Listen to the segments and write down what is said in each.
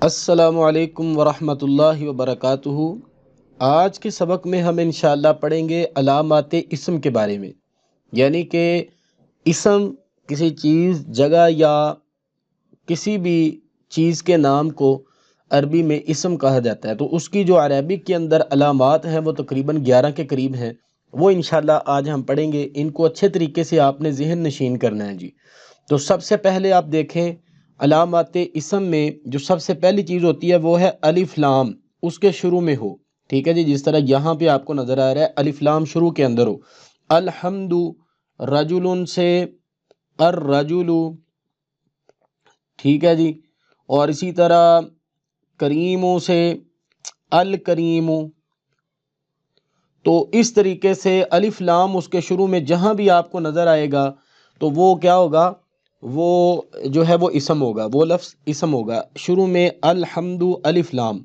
السلام علیکم ورحمۃ اللہ وبرکاتہ۔ آج کے سبق میں ہم انشاءاللہ پڑھیں گے علامات اسم کے بارے میں، یعنی کہ اسم کسی چیز، جگہ یا کسی بھی چیز کے نام کو عربی میں اسم کہا جاتا ہے، تو اس کی جو عربک کے اندر علامات ہیں وہ تقریباً 11 کے قریب ہیں، وہ انشاءاللہ آج ہم پڑھیں گے۔ ان کو اچھے طریقے سے آپ نے ذہن نشین کرنا ہے جی۔ تو سب سے پہلے آپ دیکھیں علامات اسم میں جو سب سے پہلی چیز ہوتی ہے وہ ہے الف لام، اس کے شروع میں ہو، ٹھیک ہے جی۔ جس طرح یہاں پہ آپ کو نظر آ رہا ہے الف لام شروع کے اندر ہو۔ الحمد، رجل سے الرجل، ٹھیک ہے جی۔ اور اسی طرح کریموں سے الکریم، تو اس طریقے سے الف لام اس کے شروع میں جہاں بھی آپ کو نظر آئے گا تو وہ کیا ہوگا، وہ جو ہے وہ اسم ہوگا، وہ لفظ اسم ہوگا۔ شروع میں الحمد الف لام،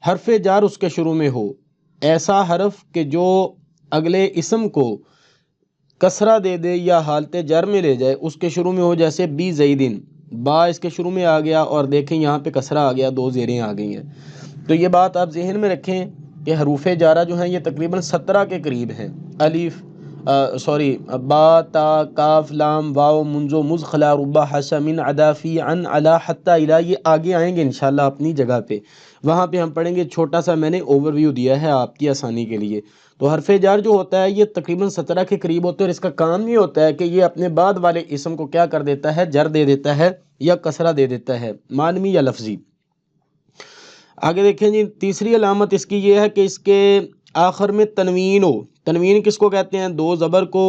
حرف جار اس کے شروع میں ہو، ایسا حرف کہ جو اگلے اسم کو کسرہ دے دے یا حالت جر میں لے جائے، اس کے شروع میں ہو، جیسے بی زیدن، با اس کے شروع میں آ گیا اور دیکھیں یہاں پہ کسرہ آ گیا، دو زیریں آ گئی ہیں۔ تو یہ بات آپ ذہن میں رکھیں کہ حروف جارہ جو ہیں یہ تقریباً 17 کے قریب ہیں۔ الف با تا کاف لام واو منزو مز خلا ربا حشا من عدا فی عن علا حتی الا، یہ آگے آئیں گے انشاءاللہ اپنی جگہ پہ، وہاں پہ ہم پڑھیں گے۔ چھوٹا سا میں نے اوور ویو دیا ہے آپ کی آسانی کے لیے۔ تو حرف جار جو ہوتا ہے یہ تقریباً 17 کے قریب ہوتا ہے، اور اس کا کام یہ ہوتا ہے کہ یہ اپنے بعد والے اسم کو کیا کر دیتا ہے، جر دے دیتا ہے یا کسرہ دے دیتا ہے، معنوی یا لفظی۔ آگے دیکھیں جی، تیسری علامت اس کی یہ ہے کہ اس کے آخر میں تنوین ہو۔ تنوین کس کو کہتے ہیں؟ دو زبر کو،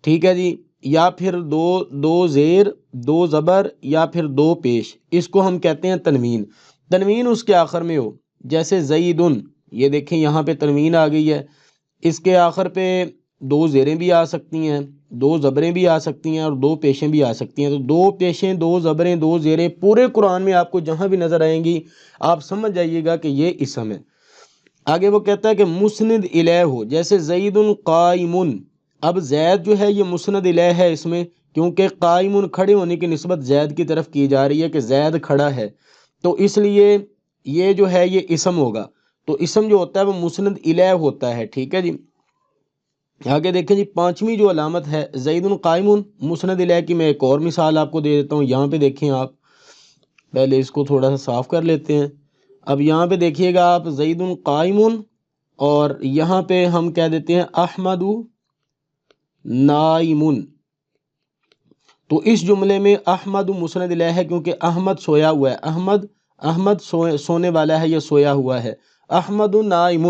ٹھیک ہے جی، یا پھر دو زیر، دو زبر یا پھر دو پیش، اس کو ہم کہتے ہیں تنوین۔ تنوین اس کے آخر میں ہو، جیسے زیدن، یہ دیکھیں یہاں پہ تنوین آ گئی ہے، اس کے آخر پہ دو زیریں بھی آ سکتی ہیں، دو زبریں بھی آ سکتی ہیں اور دو پیشیں بھی آ سکتی ہیں۔ تو دو پیشیں، دو زبریں، دو زیریں پورے قرآن میں آپ کو جہاں بھی نظر آئیں گی آپ سمجھ جائیے گا کہ یہ اسم ہے۔ آگے وہ کہتا ہے کہ مسند الیہ ہو، جیسے زید قائم، اب زید جو ہے یہ مسند الیہ ہے اس میں، کیونکہ قائم کھڑے ہونے کی نسبت زید کی طرف کی جا رہی ہے کہ زید کھڑا ہے، تو اس لیے یہ جو ہے یہ اسم ہوگا۔ تو اسم جو ہوتا ہے وہ مسند الیہ ہوتا ہے، ٹھیک ہے جی۔ آگے دیکھیں جی، پانچویں جو علامت ہے زید قائم مسند الیہ کی، میں ایک اور مثال آپ کو دے دیتا ہوں۔ یہاں پہ دیکھیں آپ، پہلے اس کو تھوڑا سا صاف کر لیتے ہیں۔ اب یہاں پہ دیکھیے گا آپ، زید قائم، اور یہاں پہ ہم کہہ دیتے ہیں احمد نائم، تو اس جملے میں احمد مسند الیہ ہے کیونکہ احمد سویا ہوا ہے، احمد سونے والا ہے یا سویا ہوا ہے۔ احمد نائم،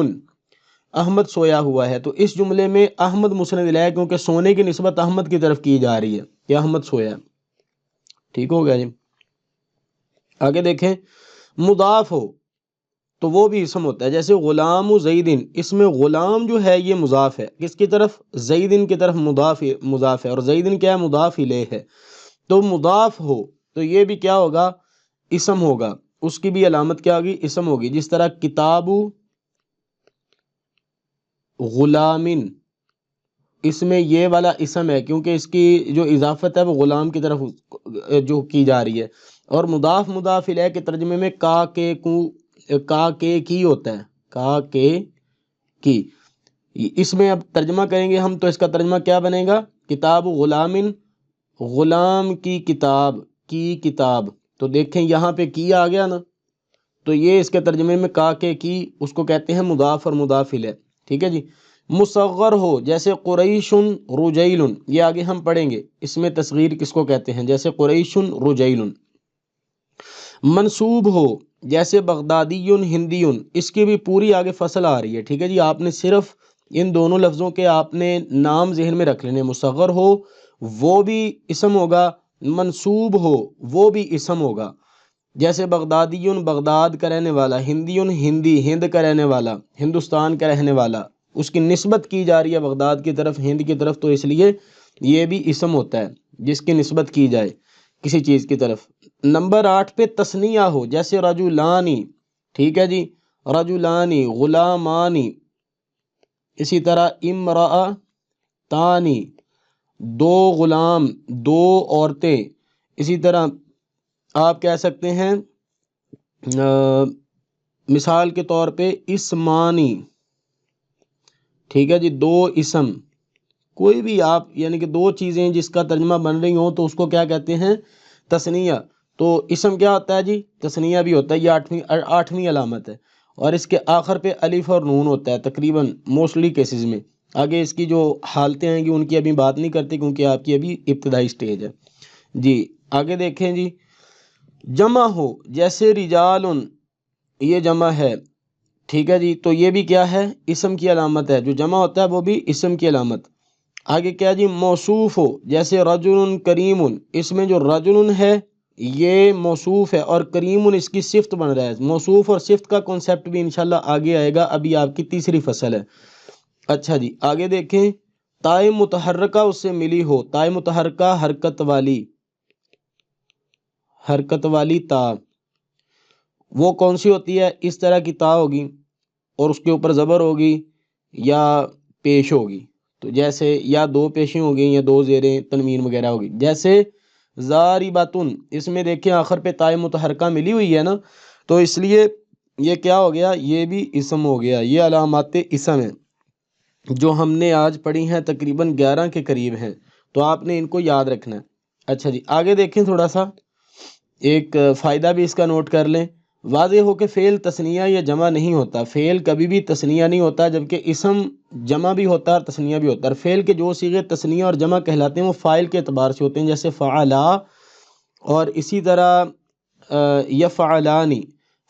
احمد سویا ہوا ہے، تو اس جملے میں احمد مسند الیہ کیونکہ سونے کی نسبت احمد کی طرف کی جا رہی ہے کہ احمد سویا، ٹھیک ہو گیا جی۔ آگے دیکھیں، مضاف ہو تو وہ بھی اسم ہوتا ہے، جیسے غلام زیدن، اس میں غلام جو ہے یہ مضاف ہے، کس کی طرف؟ زیدن کی طرف مضاف ہے، اور زیدن کیا ہے؟ مضاف الیہ ہے۔ تو مضاف ہو تو یہ بھی کیا ہوگا؟ اسم ہوگا، اس کی بھی علامت کیا ہوگی؟ اسم ہوگی۔ جس طرح کتاب غلامن، اس میں یہ والا اسم ہے کیونکہ اس کی جو اضافت ہے وہ غلام کی طرف جو کی جا رہی ہے، اور مضاف الیہ کے ترجمے میں کا کے کی ہوتا ہے، کا کے کی۔ اس میں اب ترجمہ کریں گے ہم تو اس کا ترجمہ کیا بنے گا؟ کتاب غلامن، غلام کی کتاب، کی کتاب، تو دیکھیں یہاں پہ کی آ گیا نا، تو یہ اس کے ترجمے میں کا کے کی، اس کو کہتے ہیں مضاف اور مضاف الیہ، ٹھیک ہے جی۔ مصغر ہو، جیسے قریش رجیل، یہ آگے ہم پڑھیں گے، اس میں تصغیر کس کو کہتے ہیں؟ جیسے قریش رجیل۔ منصوب ہو، جیسے بغدادی ہندی، اس کی بھی پوری آگے فصل آ رہی ہے، ٹھیک ہے جی۔ آپ نے صرف ان دونوں لفظوں کے آپ نے نام ذہن میں رکھ لینے، مصغر ہو وہ بھی اسم ہوگا، منصوب ہو وہ بھی اسم ہوگا، جیسے بغدادی بغداد کا رہنے والا، ہندی ہندی ہند کا رہنے والا، ہندوستان کا رہنے والا، اس کی نسبت کی جا رہی ہے بغداد کی طرف، ہند کی طرف، تو اس لیے یہ بھی اسم ہوتا ہے جس کی نسبت کی جائے کسی چیز کی طرف۔ نمبر 8 پہ تثنیہ ہو، جیسے رجلانی، ٹھیک ہے جی، رجلانی، غلامانی، اسی طرح امرأتانی، دو غلام، دو عورتیں، اسی طرح آپ کہہ سکتے ہیں مثال کے طور پہ اسمانی، ٹھیک ہے جی، دو اسم، کوئی بھی آپ یعنی کہ دو چیزیں جس کا ترجمہ بن رہی ہوں تو اس کو کیا کہتے ہیں؟ تثنیہ۔ تو اسم کیا ہوتا ہے جی؟ تثنیہ بھی ہوتا ہے، یہ آٹھویں علامت ہے، اور اس کے آخر پہ الف اور نون ہوتا ہے تقریباً موسٹلی کیسز میں۔ آگے اس کی جو حالتیں ہیں گی ان کی ابھی بات نہیں کرتے کیونکہ آپ کی ابھی ابتدائی سٹیج ہے جی۔ آگے دیکھیں جی، جمع ہو جیسے رجالن، یہ جمع ہے، ٹھیک ہے جی، تو یہ بھی کیا ہے؟ اسم کی علامت ہے، جو جمع ہوتا ہے وہ بھی اسم کی علامت۔ آگے کیا جی؟ موصوف ہو جیسے رجل کریم، اس میں جو رجل ہے یہ موصوف ہے اور کریم اس کی صفت بن رہا ہے۔ موصوف اور صفت کا کنسیپٹ بھی انشاءاللہ آگے آئے گا، ابھی آپ کی تیسری فصل ہے۔ اچھا جی، آگے دیکھیں، تائے متحرکہ اس سے ملی ہو، تائے متحرکہ حرکت والی تا، وہ کون سی ہوتی ہے؟ اس طرح کی تا ہوگی اور اس کے اوپر زبر ہوگی یا پیش ہوگی، تو جیسے یا دو پیشیں ہوگی یا دو زیریں تنوین وغیرہ ہوگی، جیسے ضارباتن، اس میں دیکھیں آخر پہ تائے متحرکہ ملی ہوئی ہے نا، تو اس لیے یہ کیا ہو گیا؟ یہ بھی اسم ہو گیا۔ یہ علامات اسم ہیں جو ہم نے آج پڑھی ہیں، تقریباً 11 کے قریب ہیں، تو آپ نے ان کو یاد رکھنا ہے۔ اچھا جی، آگے دیکھیں، تھوڑا سا ایک فائدہ بھی اس کا نوٹ کر لیں۔ واضح ہو کہ فعل تثنیہ یا جمع نہیں ہوتا، فعل کبھی بھی تثنیہ نہیں ہوتا، جبکہ اسم جمع بھی ہوتا ہے اور تثنیہ بھی ہوتا ہے۔ فعل کے جو صیغے تثنیہ اور جمع کہلاتے ہیں وہ فاعل کے اعتبار سے ہوتے ہیں، جیسے فعلا، اور اسی طرح یفعلانی،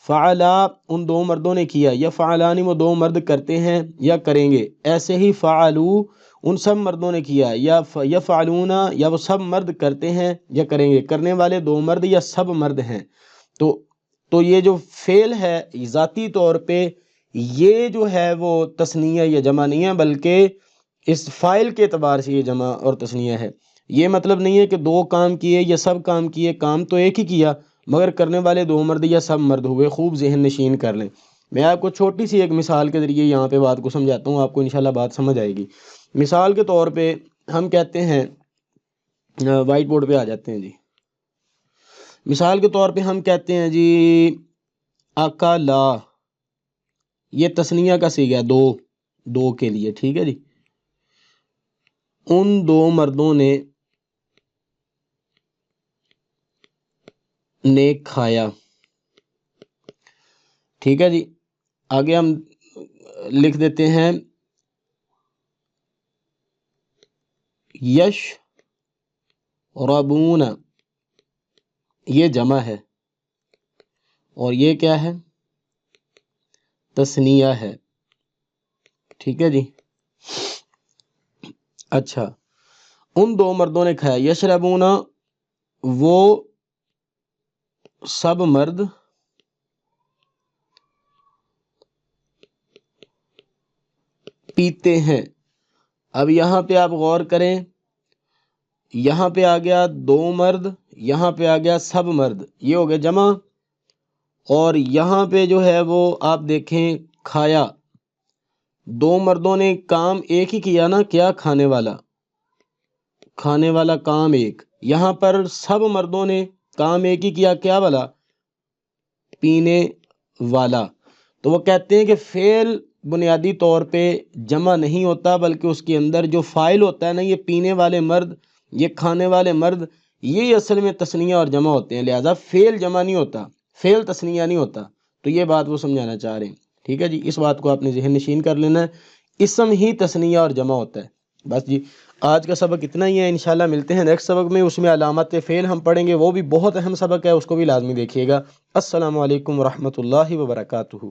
فعلا ان دو مردوں نے کیا، یفعلانی وہ دو مرد کرتے ہیں یا کریں گے، ایسے ہی فعلو ان سب مردوں نے کیا، یا یفعلون یا وہ سب مرد کرتے ہیں یا کریں گے، کرنے والے دو مرد یا سب مرد ہیں۔ تو یہ جو فعل ہے ذاتی طور پہ یہ جو ہے وہ تثنیہ یا جمع نہیں ہے، بلکہ اس فاعل کے اعتبار سے یہ جمع اور تثنیہ ہے۔ یہ مطلب نہیں ہے کہ دو کام کیے یا سب کام کیے، کام تو ایک ہی کیا مگر کرنے والے دو مرد یا سب مرد ہوئے۔ خوب ذہن نشین کر لیں۔ میں آپ کو چھوٹی سی ایک مثال کے ذریعے یہاں پہ بات کو سمجھاتا ہوں، آپ کو انشاءاللہ بات سمجھ آئے گی۔ مثال کے طور پہ ہم کہتے ہیں، وائٹ بورڈ پہ آ جاتے ہیں جی، مثال کے طور پہ ہم کہتے ہیں جی اکلا، یہ تثنیہ کا صیغہ ہے، دو کے لیے، ٹھیک ہے جی، ان دو مردوں نے کھایا، ٹھیک ہے جی۔ آگے ہم لکھ دیتے ہیں یش ربون، یہ جمع ہے اور یہ کیا ہے؟ تثنیہ ہے، ٹھیک ہے جی۔ اچھا، ان دو مردوں نے کھایا، یشربون وہ سب مرد پیتے ہیں۔ اب یہاں پہ آپ غور کریں، یہاں پہ آ گیا دو مرد، یہاں پہ آ گیا سب مرد، یہ ہو گیا جمع، اور یہاں پہ جو ہے وہ آپ دیکھیں کھایا، دو مردوں نے کام ایک ہی کیا نا، کیا؟ کھانے والا کام ایک، یہاں پر سب مردوں نے کام ایک ہی کیا، کیا والا؟ پینے والا۔ تو وہ کہتے ہیں کہ فعل بنیادی طور پہ جمع نہیں ہوتا، بلکہ اس کے اندر جو فاعل ہوتا ہے نا، یہ پینے والے مرد، یہ کھانے والے مرد، یہ اصل میں تثنیہ اور جمع ہوتے ہیں، لہذا فعل جمع نہیں ہوتا، فعل تثنیہ نہیں ہوتا۔ تو یہ بات وہ سمجھانا چاہ رہے ہیں، ٹھیک ہے جی، اس بات کو آپ نے ذہن نشین کر لینا ہے، اسم ہی تثنیہ اور جمع ہوتا ہے۔ بس جی، آج کا سبق اتنا ہی ہے، انشاءاللہ ملتے ہیں نیکسٹ سبق میں، اس میں علامات فعل ہم پڑھیں گے، وہ بھی بہت اہم سبق ہے، اس کو بھی لازمی دیکھیے گا۔ السلام علیکم ورحمۃ اللہ وبرکاتہ۔